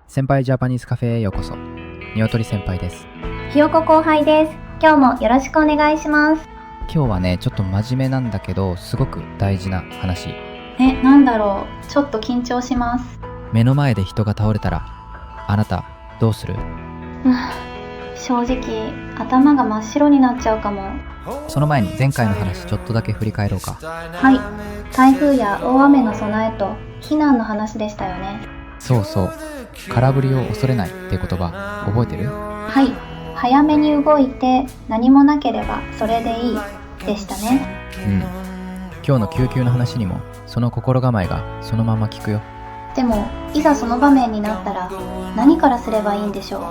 先輩ジャパニーズカフェへようこそ。にわとり先輩です。ひよこ後輩です。今日もよろしくお願いします。今日はね、ちょっと真面目なんだけどすごく大事な話。なんだろう、ちょっと緊張します。目の前で人が倒れたらあなたどうする？正直頭が真っ白になっちゃうかも。その前に前回の話ちょっとだけ振り返ろうか。はい、台風や大雨の備えと避難の話でしたよね。そうそう、空振りを恐れないって言葉覚えてる？はい、早めに動いて何もなければそれでいいでしたね。今日の救急の話にもその心構えがそのまま効くよ。でもいざその場面になったら何からすればいいんでしょ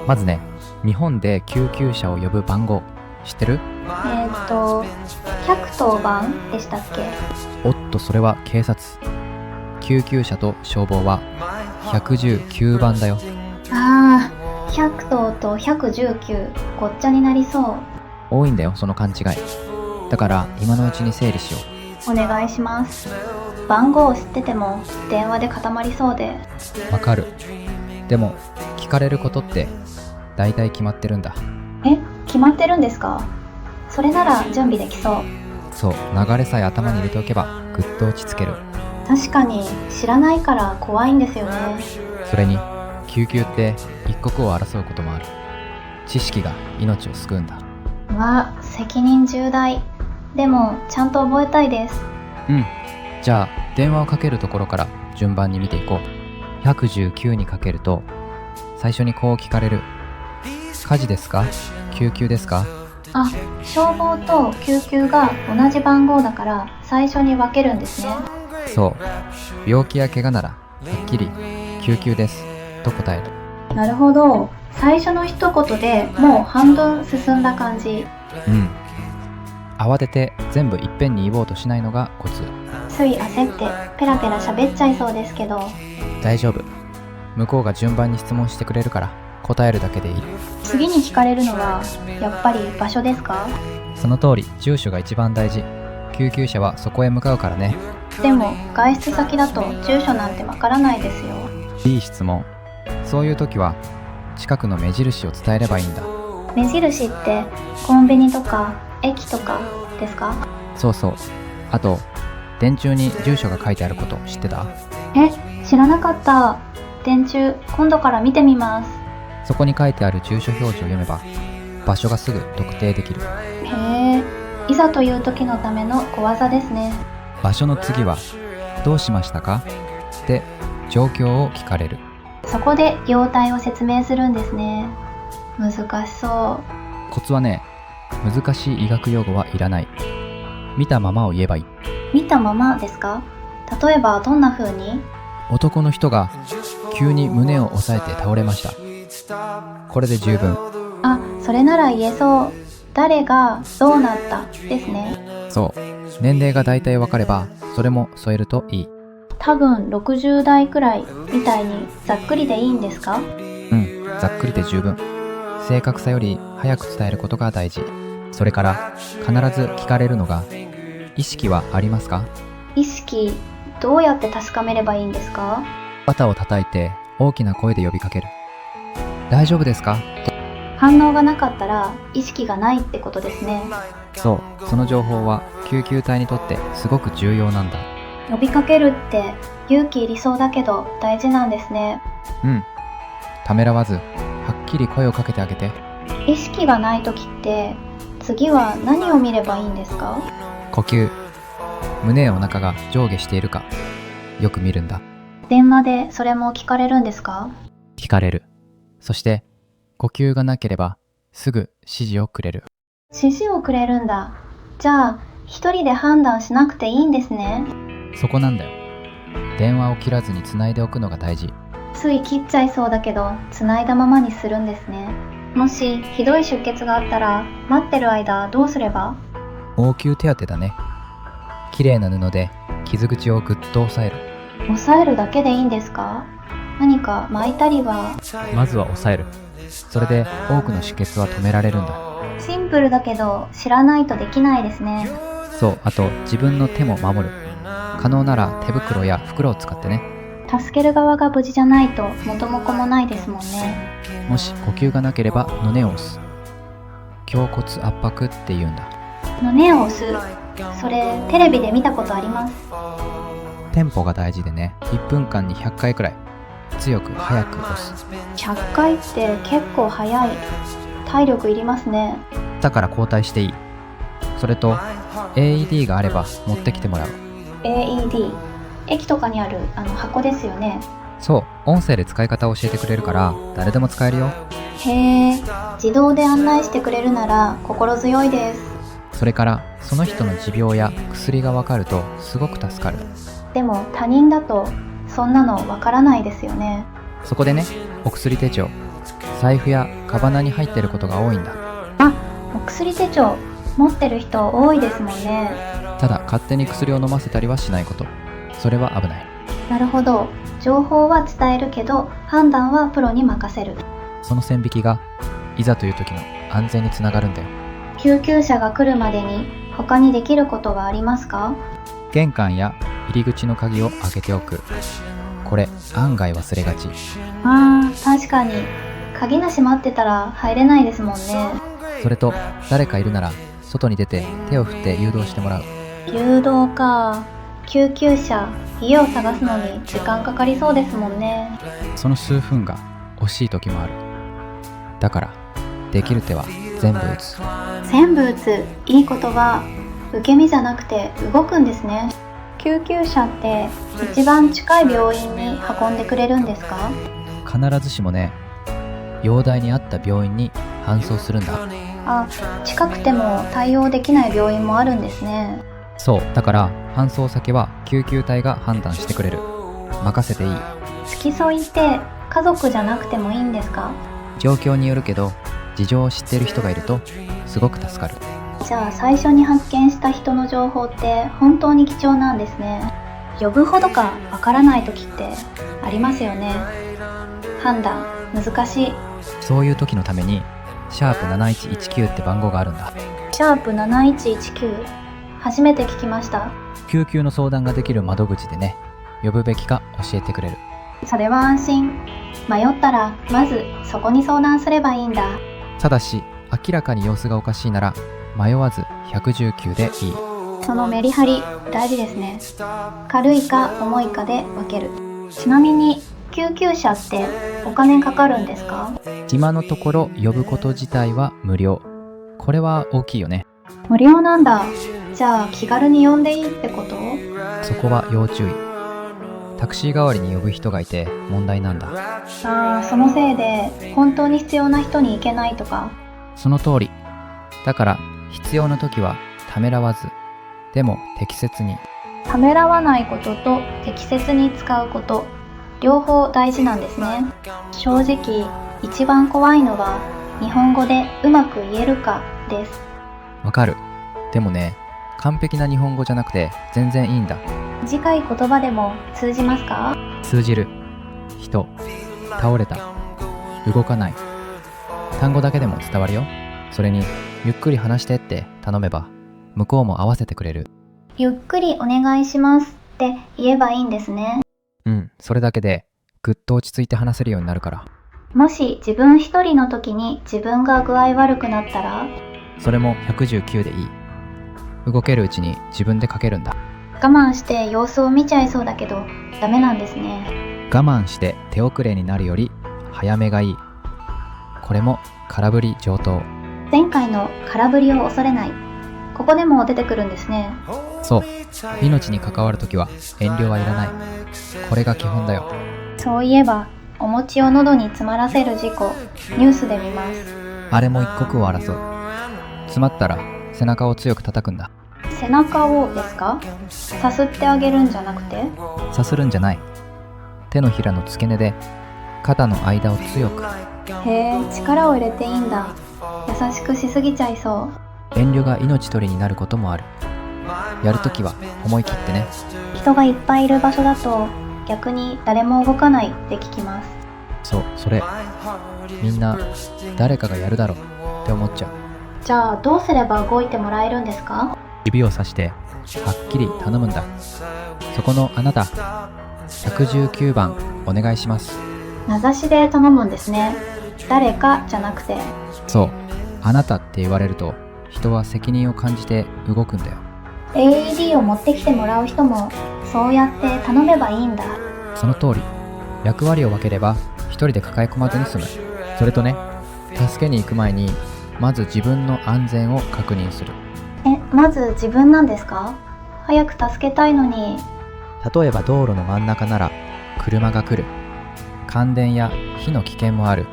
う？まずね、日本で救急車を呼ぶ番号知ってる？110番でしたっけ？おっと、それは警察。救急車と消防は119番だよ。110と119ごっちゃになりそう。多いんだよその勘違い。だから今のうちに整理しよお願いします。番号を知ってても電話で固まりそうで。う。わかる。でも聞かれることって大体決まってるんだ。決まってるんですか？それなら準備できそう。そう、流れさえ頭に入れておけばぐっと落ち着ける。確かに知らないから怖いんですよね。それに救急って一刻を争うこともある。知識が命を救うんだ。責任重大。でもちゃんと覚えたいです。じゃあ電話をかけるところから順番に見ていこう。119にかけると最初にこう聞かれる。火事ですか？救急ですか？消防と救急が同じ番号だから最初に分けるんですね。そう、病気や怪我ならはっきり救急ですと答える。なるほど。最初の一言でもう半分進んだ感じ。慌てて全部いっぺんに言おうとしないのがコツ。つい焦ってペラペラ喋っちゃいそうですけど。大丈夫。向こうが順番に質問してくれるから答えるだけでいい。次に聞かれるのはやっぱり場所ですか？その通り、住所が一番大事。救急車はそこへ向かうからね。でも外出先だと住所なんてわからないですよ。いい質問。そういう時は近くの目印を伝えればいいんだ。目印ってコンビニとか駅とかですか？そうそう。あと電柱に住所が書いてあること知ってた？知らなかった。電柱今度から見てみます。そこに書いてある住所表示を読めば場所がすぐ特定できる。いざという時のための小技ですね。場所の次はどうしましたかって状況を聞かれる。そこで容体を説明するんですね。難しそう。コツはね、難しい医学用語はいらない。見たままを言えばいい。見たままですか？例えばどんな風に？男の人が急に胸を押さえて倒れました。これで十分。それなら言えそう。誰がどうなったですね。そう、年齢が大体わかればそれも添えるといい。多分60代くらいみたいにざっくりでいいんですか？ざっくりで十分。正確さより早く伝えることが大事。それから必ず聞かれるのが、意識はありますか？意識、どうやって確かめればいいんですか？肩を叩いて大きな声で呼びかける。大丈夫ですか？反応がなかったら意識がないってことですね。そう、その情報は救急隊にとってすごく重要なんだ。呼びかけるって勇気いりそうだけど大事なんですね。ためらわずはっきり声をかけてあげて。意識がない時って次は何を見ればいいんですか？呼吸、胸やお腹が上下しているかよく見るんだ。電話でそれも聞かれるんですか？聞かれる。そして呼吸がなければすぐ指示をくれる。指示をくれるんだ。じゃあ一人で判断しなくていいんですね。そこなんだよ。電話を切らずに繋いでおくのが大事。つい切っちゃいそうだけど繋いだままにするんですね。もしひどい出血があったら待ってる間どうすれば？応急手当だね。きれいな布で傷口をぐっと押さえる。押さえるだけでいいんですか？何か巻いたりは？まずは押さえる。それで多くの出血は止められるんだ。シンプルだけど知らないとできないですね。そう、あと自分の手も守る。可能なら手袋や袋を使ってね。助ける側が無事じゃないと元も子もないですもんね。もし呼吸がなければ胸を押す。胸骨圧迫って言うんだ。胸を押す。それテレビで見たことあります。テンポが大事でね、1分間に100回くらい強く早く押す。100回って結構早い。体力いりますね。だから交代していい。それと AED があれば持ってきてもらう。 AED、 駅とかにある箱ですよね。そう、音声で使い方を教えてくれるから誰でも使えるよ。へえ、自動で案内してくれるなら心強いです。それからその人の持病や薬が分かるとすごく助かる。でも他人だとそんなのわからないですよね。そこでね、お薬手帳、財布やカバナに入ってることが多いんだ。あ、お薬手帳持ってる人多いですもんね。ただ勝手に薬を飲ませたりはしないこと、それは危ない。なるほど。情報は伝えるけど判断はプロに任せる。その線引きがいざという時の安全につながるんだよ。救急車が来るまでに他にできることはありますか？玄関や入り口の鍵を開けておく。これ案外忘れがち。確かに鍵が閉まってたら入れないですもんね。それと誰かいるなら外に出て手を振って誘導してもらう。誘導か。救急車、家を探すのに時間かかりそうですもんね。その数分が惜しい時もある。だからできる手は全部打つ。全部打つ、いい言葉。受け身じゃなくて動くんですね。救急車って一番近い病院に運んでくれるんですか？必ずしもね、容体に合った病院に搬送するんだ。近くても対応できない病院もあるんですね。そう、だから搬送先は救急隊が判断してくれる。任せていい。付き添いって家族じゃなくてもいいんですか？状況によるけど、事情を知っている人がいるとすごく助かる。じゃあ最初に発見した人の情報って本当に貴重なんですね。呼ぶほどかわからない時ってありますよね。判断難しい。そういう時のために#7119って番号があるんだ。#7119、初めて聞きました。救急の相談ができる窓口でね、呼ぶべきか教えてくれる。それは安心。迷ったらまずそこに相談すればいいんだ。ただし明らかに様子がおかしいなら迷わず119でいい。そのメリハリ大事ですね。軽いか重いかで分ける。ちなみに救急車ってお金かかるんですか？今のところ呼ぶこと自体は無料。これは大きいよね。無料なんだ。じゃあ気軽に呼んでいいってこと？そこは要注意。タクシー代わりに呼ぶ人がいて問題なんだ。そのせいで本当に必要な人に行けないとか。その通り。だから必要な時はためらわず、でも適切に。ためらわないことと適切に使うこと、両方大事なんですね。正直一番怖いのは日本語でうまく言えるかです。わかる。でもね、完璧な日本語じゃなくて全然いいんだ。短い言葉でも通じますか？通じる。人、倒れた、動かない。単語だけでも伝わるよ。それにゆっくり話してって頼めば向こうも合わせてくれる。ゆっくりお願いしますって言えばいいんですね。それだけでぐっと落ち着いて話せるようになるから。もし自分一人の時に自分が具合悪くなったら？それも119でいい。動けるうちに自分でかけるんだ。我慢して様子を見ちゃいそうだけどダメなんですね。我慢して手遅れになるより早めがいい。これも空振り上等。前回の空振りを恐れない、ここでも出てくるんですね。そう、命に関わるときは遠慮はいらない。これが基本だよ。そういえばお餅を喉に詰まらせる事故、ニュースで見ます。あれも一刻を争う。詰まったら背中を強く叩くんだ。背中をですか？さすってあげるんじゃなくて？さするんじゃない。手のひらの付け根で肩の間を強く。へえ、力を入れていいんだ。優しくしすぎちゃいそう。遠慮が命取りになることもある。やるときは思い切ってね。人がいっぱいいる場所だと逆に誰も動かないって聞きます。そう、それ。みんな誰かがやるだろうって思っちゃう。じゃあどうすれば動いてもらえるんですか？指をさしてはっきり頼むんだ。そこのあなた、119番お願いします。名指しで頼むんですね。誰かじゃなくて。そう、あなたって言われると人は責任を感じて動くんだよ。 AED を持ってきてもらう人もそうやって頼めばいいんだ。その通り。役割を分ければ一人で抱え込まずに済む。それとね、助けに行く前にまず自分の安全を確認する。まず自分なんですか？早く助けたいのに。例えば道路の真ん中なら車が来る、感電や火の危険もある。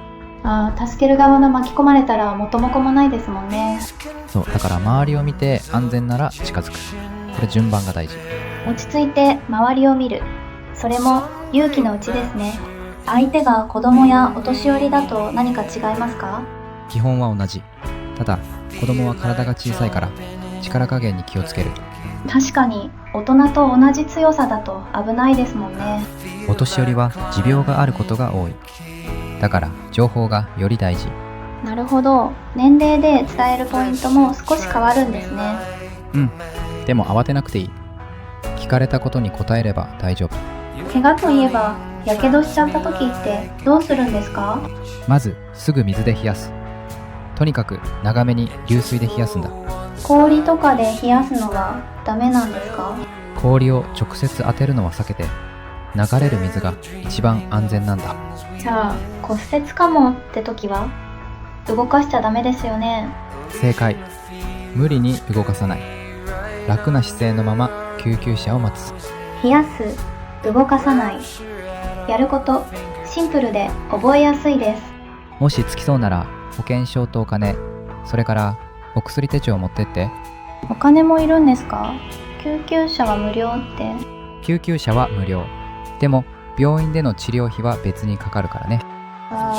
助ける側の巻き込まれたら元も子もないですもんね。そうだから周りを見て安全なら近づく。これ順番が大事。落ち着いて周りを見る。それも勇気のうちですね。相手が子供やお年寄りだと何か違いますか？基本は同じ。ただ子供は体が小さいから力加減に気をつける。確かに大人と同じ強さだと危ないですもんね。お年寄りは持病があることが多い。だから情報がより大事。なるほど。年齢で伝えるポイントも少し変わるんですね。でも慌てなくていい。聞かれたことに答えれば大丈夫。怪我といえばやけどしちゃった時ってどうするんですか？まずすぐ水で冷やす。とにかく長めに流水で冷やすんだ。氷とかで冷やすのはダメなんですか？氷を直接当てるのは避けて、流れる水が一番安全なんだ。じゃあ骨折かもって時は動かしちゃダメですよね。正解。無理に動かさない。楽な姿勢のまま救急車を待つ。冷やす、動かさない。やることシンプルで覚えやすいです。もしつきそうなら保険証とお金、それからお薬手帳を持ってって。お金もいるんですか？救急車は無料って。救急車は無料。でも病院での治療費は別にかかるからね。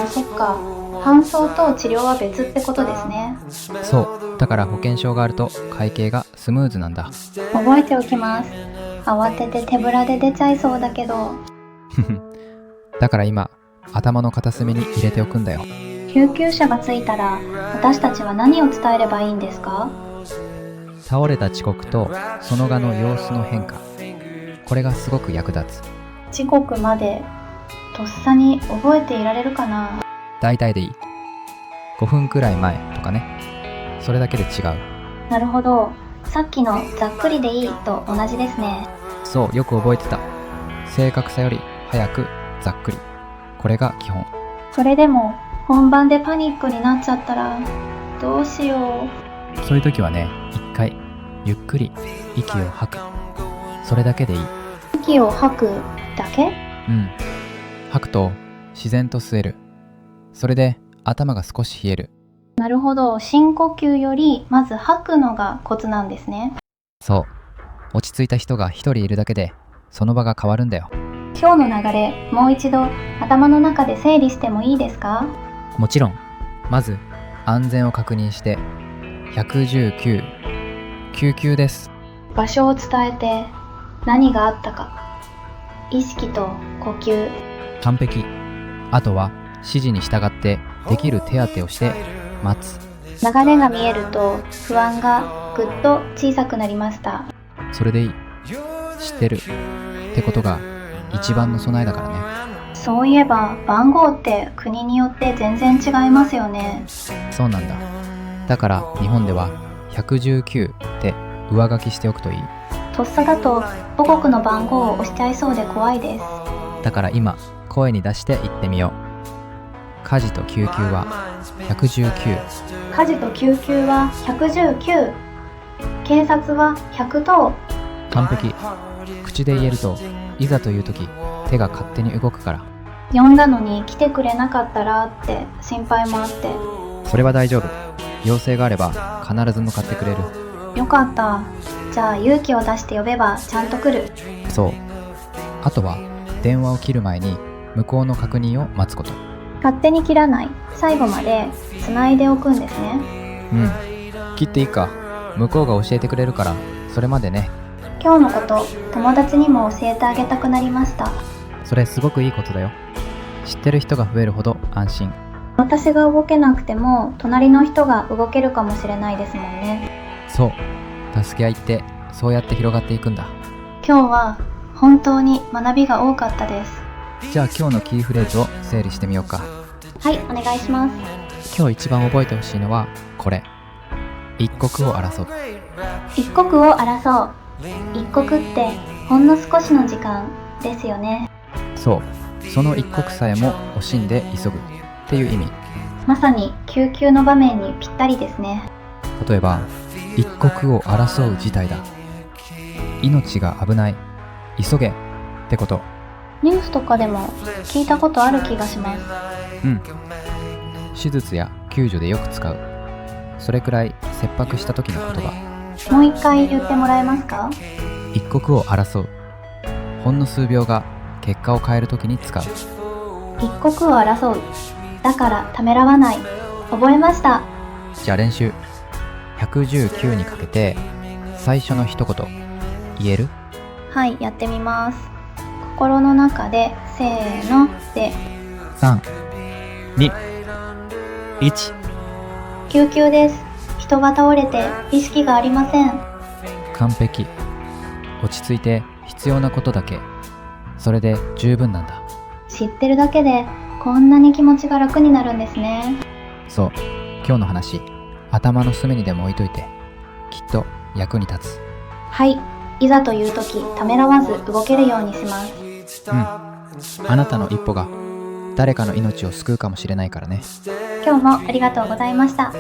そっか。搬送と治療は別ってことですね。そうだから保険証があると会計がスムーズなんだ。覚えておきます。慌てて手ぶらで出ちゃいそうだけど。だから今頭の片隅に入れておくんだよ。救急車が着いたら私たちは何を伝えればいいんですか？倒れた遅刻とその後の様子の変化、これがすごく役立つ。時刻までとっさに覚えていられるかな？大体でいい。5分くらい前とかね。それだけで違う。なるほど。さっきのざっくりでいいと同じですね。そう、よく覚えてた。正確さより早くざっくり。これが基本。それでも本番でパニックになっちゃったらどうしよう。そういう時はね、一回ゆっくり息を吐く。それだけでいい。息を吐くだけ？吐くと自然と吸える。それで頭が少し冷える。なるほど。深呼吸よりまず吐くのがコツなんですね。そう。落ち着いた人が一人いるだけでその場が変わるんだよ。今日の流れ、もう一度頭の中で整理してもいいですか？もちろん。まず安全を確認して、119、救急です。場所を伝えて何があったか。意識と呼吸。完璧。あとは指示に従ってできる手当てをして待つ。流れが見えると不安がぐっと小さくなりました。それでいい。知ってるってことが一番の備えだからね。そういえば番号って国によって全然違いますよね。そうなんだ。だから日本では119って上書きしておくといい。とっさだと母国の番号を押しちゃいそうで怖いです。だから今声に出して言ってみよう。火事と救急は119。火事と救急は119。警察は100と。完璧。口で言えるといざという時手が勝手に動くから。呼んだのに来てくれなかったらって心配もあって。それは大丈夫。要請があれば必ず向かってくれる。よかった。じゃあ勇気を出して呼べばちゃんと来る。そう。あとは電話を切る前に向こうの確認を待つこと。勝手に切らない。最後まで繋いでおくんですね。切っていいか。向こうが教えてくれるからそれまでね。今日のこと友達にも教えてあげたくなりました。それすごくいいことだよ。知ってる人が増えるほど安心。私が動けなくても隣の人が動けるかもしれないですもんね。そう。助け合いってそうやって広がっていくんだ。今日は本当に学びが多かったです。じゃあ今日のキーフレーズを整理してみようか。はい、お願いします。今日一番覚えてほしいのはこれ。一刻を争う。一刻を争う。一刻ってほんの少しの時間ですよね。そう、その一刻さえも惜しんで急ぐっていう意味。まさに救急の場面にぴったりですね。例えば、一刻を争う事態だ。命が危ない。急げってこと。ニュースとかでも聞いたことある気がします。手術や救助でよく使う。それくらい切迫した時の言葉。もう一回言ってもらえますか？一刻を争う。ほんの数秒が結果を変える時に使う。一刻を争う。だからためらわない。覚えました。じゃあ練習。119にかけて最初の一言言える？はい、やってみます。心の中でせーので3、2、1。救急です。人が倒れて意識がありません。完璧。落ち着いて必要なことだけ。それで十分なんだ。知ってるだけでこんなに気持ちが楽になるんですね。そう、今日の話頭の隅にでも置いといて、きっと役に立つ。はい、いざという時ためらわず動けるようにします。あなたの一歩が誰かの命を救うかもしれないからね。今日もありがとうございました。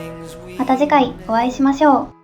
また次回お会いしましょう。